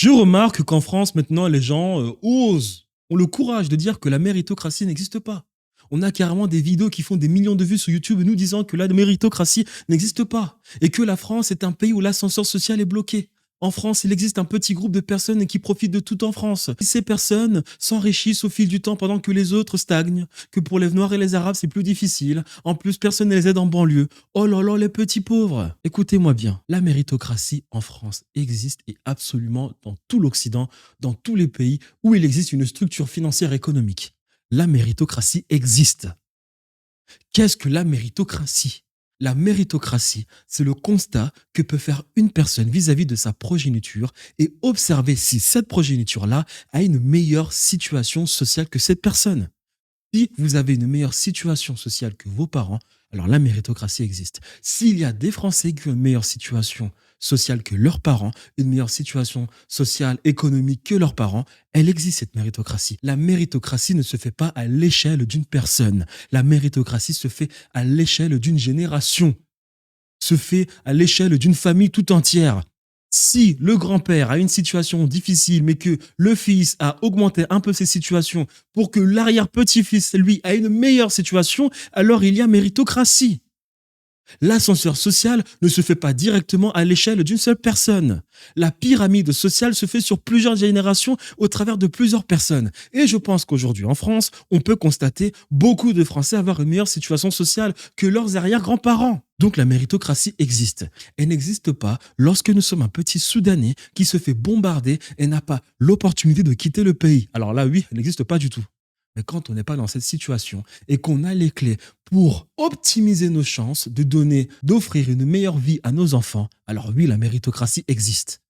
Je remarque qu'en France, maintenant, les gens osent, ont le courage de dire que la méritocratie n'existe pas. On a carrément des vidéos qui font des millions de vues sur YouTube nous disant que la méritocratie n'existe pas et que la France est un pays où l'ascenseur social est bloqué. En France, il existe un petit groupe de personnes qui profitent de tout en France. Ces personnes s'enrichissent au fil du temps pendant que les autres stagnent, que pour les Noirs et les Arabes, c'est plus difficile. En plus, personne ne les aide en banlieue. Oh là là, les petits pauvres. Écoutez-moi bien, la méritocratie en France existe et absolument dans tout l'Occident, dans tous les pays où il existe une structure financière économique. La méritocratie existe. Qu'est-ce que la méritocratie? La méritocratie, c'est le constat que peut faire une personne vis-à-vis de sa progéniture et observer si cette progéniture-là a une meilleure situation sociale que cette personne. Si vous avez une meilleure situation sociale que vos parents, alors la méritocratie existe. S'il y a des Français qui ont une meilleure situation sociale que leurs parents, une meilleure situation sociale, économique que leurs parents, elle existe cette méritocratie. La méritocratie ne se fait pas à l'échelle d'une personne. La méritocratie se fait à l'échelle d'une génération, se fait à l'échelle d'une famille tout entière. Si le grand-père a une situation difficile, mais que le fils a augmenté un peu ses situations pour que l'arrière-petit-fils, lui, a une meilleure situation, alors il y a méritocratie. L'ascenseur social ne se fait pas directement à l'échelle d'une seule personne. La pyramide sociale se fait sur plusieurs générations au travers de plusieurs personnes. Et je pense qu'aujourd'hui en France, on peut constater beaucoup de Français avoir une meilleure situation sociale que leurs arrière-grands-parents. Donc la méritocratie existe. Elle n'existe pas lorsque nous sommes un petit Soudanais qui se fait bombarder et n'a pas l'opportunité de quitter le pays. Alors là, oui, elle n'existe pas du tout. Mais quand on n'est pas dans cette situation et qu'on a les clés pour optimiser nos chances de donner, d'offrir une meilleure vie à nos enfants, alors oui, la méritocratie existe.